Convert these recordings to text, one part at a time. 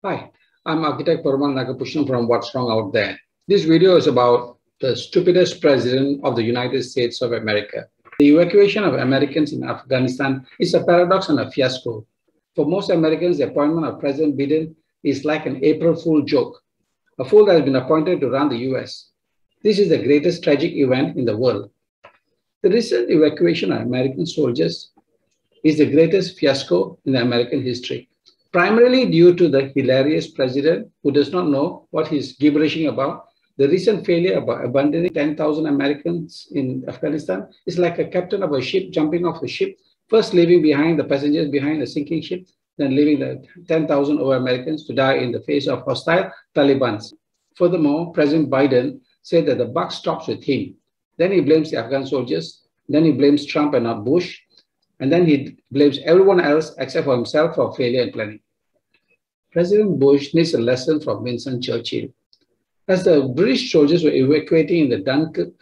Hi, I'm architect Perumal Nagapushnam from What's Wrong Out There. This video is about the stupidest president of the United States of America. The evacuation of Americans in Afghanistan is a paradox and a fiasco. For most Americans, the appointment of President Biden is like an April Fool joke, a fool that has been appointed to run the US. This is the greatest tragic event in the world. The recent evacuation of American soldiers is the greatest fiasco in American history, primarily due to the hilarious president who does not know what he's gibberishing about. The recent failure of abandoning 10,000 Americans in Afghanistan is like a captain of a ship jumping off a ship, first leaving behind the passengers behind a sinking ship, then leaving the 10,000 over Americans to die in the face of hostile Taliban. Furthermore, President Biden said that the buck stops with him. Then he blames the Afghan soldiers, then he blames Trump and not Bush, and then he blames everyone else except for himself for failure in planning. President Bush needs a lesson from Winston Churchill. As the British soldiers were evacuating in the Dunkirk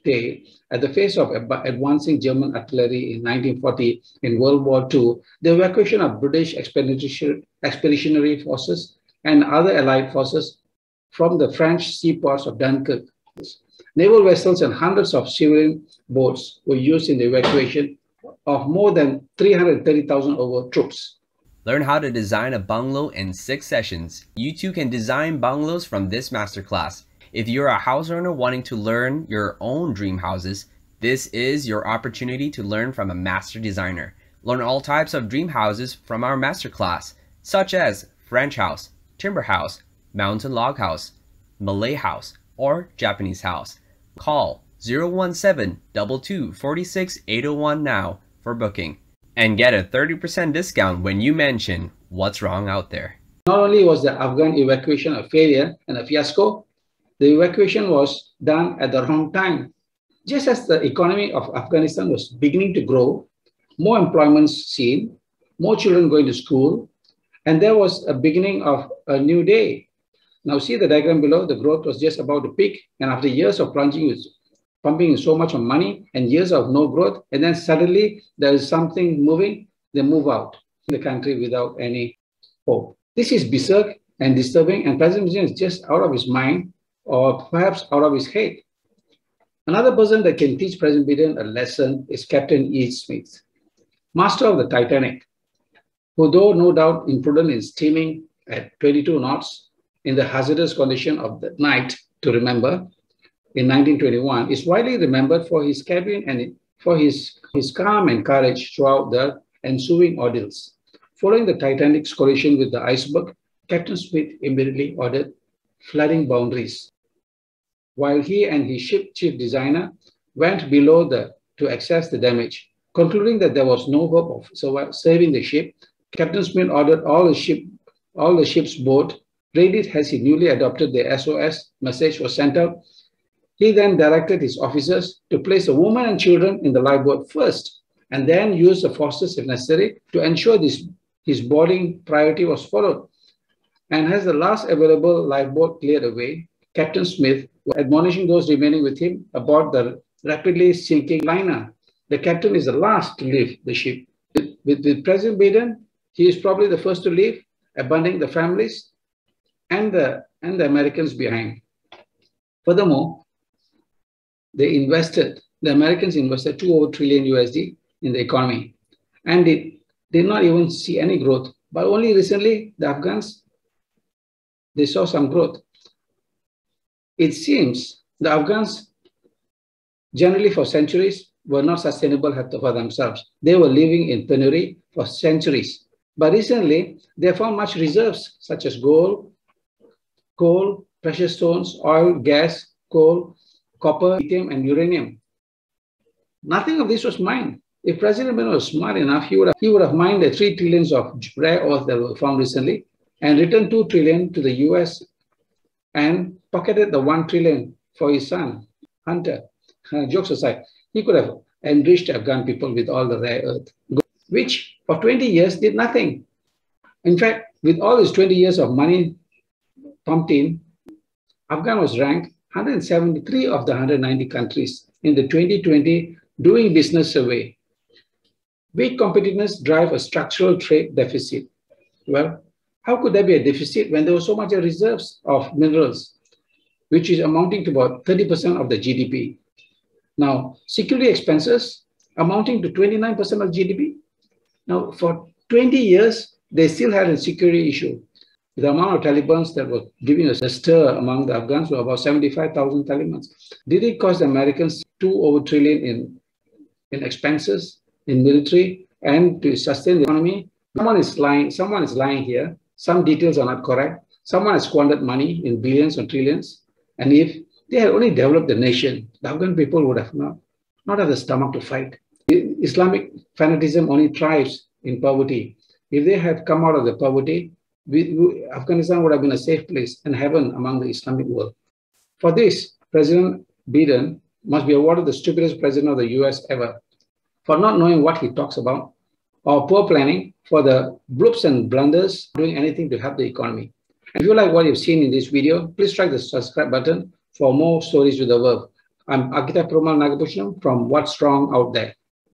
day at the face of advancing German artillery in 1940 in World War II, the evacuation of British expeditionary forces and other allied forces from the French seaports of Dunkirk. Naval vessels and hundreds of civilian boats were used in the evacuation of more than 330,000 over troops. Learn how to design a bungalow in 6 sessions. You too can design bungalows from this masterclass. If you're a house owner wanting to learn your own dream houses, this is your opportunity to learn from a master designer. Learn all types of dream houses from our masterclass, such as French house, timber house, mountain log house, Malay house, or Japanese house. Call 017-2246-801 now for booking and get a 30% discount when you mention What's Wrong Out There. Not only was the Afghan evacuation a failure and a fiasco, the evacuation was done at the wrong time. Just as the economy of Afghanistan was beginning to grow, more employment seen, more children going to school, and there was a beginning of a new day. Now see the diagram below, the growth was just about to peak, and after years of pumping in so much of money and years of no growth, and then suddenly there is something moving, they move out in the country without any hope. This is berserk and disturbing, and President Biden is just out of his mind or perhaps out of his head. Another person that can teach President Biden a lesson is Captain E. Smith, master of the Titanic, who, though no doubt imprudent in steaming at 22 knots in the hazardous condition of the night to remember, in 1921, is widely remembered for his cabin and for his calm and courage throughout the ensuing ordeals. Following the Titanic's collision with the iceberg, Captain Smith immediately ordered flooding boundaries, while he and his ship chief designer went below to assess the damage. Concluding that there was no hope of saving the ship, Captain Smith ordered all the ship's boat readied as he newly adopted the SOS message was sent out. He then directed his officers to place the women and children in the lifeboat first, and then use the forces if necessary to ensure his boarding priority was followed. And as the last available lifeboat cleared away, Captain Smith was admonishing those remaining with him about the rapidly sinking liner. The captain is the last to leave the ship. With President Biden, he is probably the first to leave, abandoning the families and the Americans behind. Furthermore, the Americans invested $2 trillion USD in the economy, and it did not even see any growth. But only recently, the Afghans, they saw some growth. It seems the Afghans, generally for centuries, were not sustainable for themselves. They were living in penury for centuries. But recently, they found much reserves, such as gold, coal, precious stones, oil, gas, coal, copper, lithium, and uranium. Nothing of this was mined. If President Biden was smart enough, he would have mined the 3 trillions of rare earth that were found recently and returned 2 trillion to the US and pocketed the 1 trillion for his son, Hunter. Jokes aside, he could have enriched Afghan people with all the rare earth, which for 20 years did nothing. In fact, with all his 20 years of money pumped in, Afghan was ranked 173 of the 190 countries in the 2020 Doing Business survey. Weak competitiveness drive a structural trade deficit. Well, How could there be a deficit when there was so much reserves of minerals, which is amounting to about 30% of the GDP? Now, security expenses amounting to 29% of GDP. Now, for 20 years, they still had a security issue. The amount of Taliban that were giving us a stir among the Afghans were about 75,000 Taliban. Did it cost the Americans $2 trillion in expenses, in military, and to sustain the economy? Someone is lying here. Some details are not correct. Someone has squandered money in billions or trillions. And if they had only developed the nation, the Afghan people would have not have the stomach to fight. Islamic fanaticism only thrives in poverty. If they had come out of the poverty, Afghanistan would have been a safe place and heaven among the Islamic world. For this, President Biden must be awarded the stupidest president of the US ever for not knowing what he talks about, or poor planning for the bloops and blunders doing anything to help the economy. If you like what you've seen in this video, please strike the subscribe button for more stories with the verb. I'm Architect Perumal Nagapushnam from What's Wrong Out There.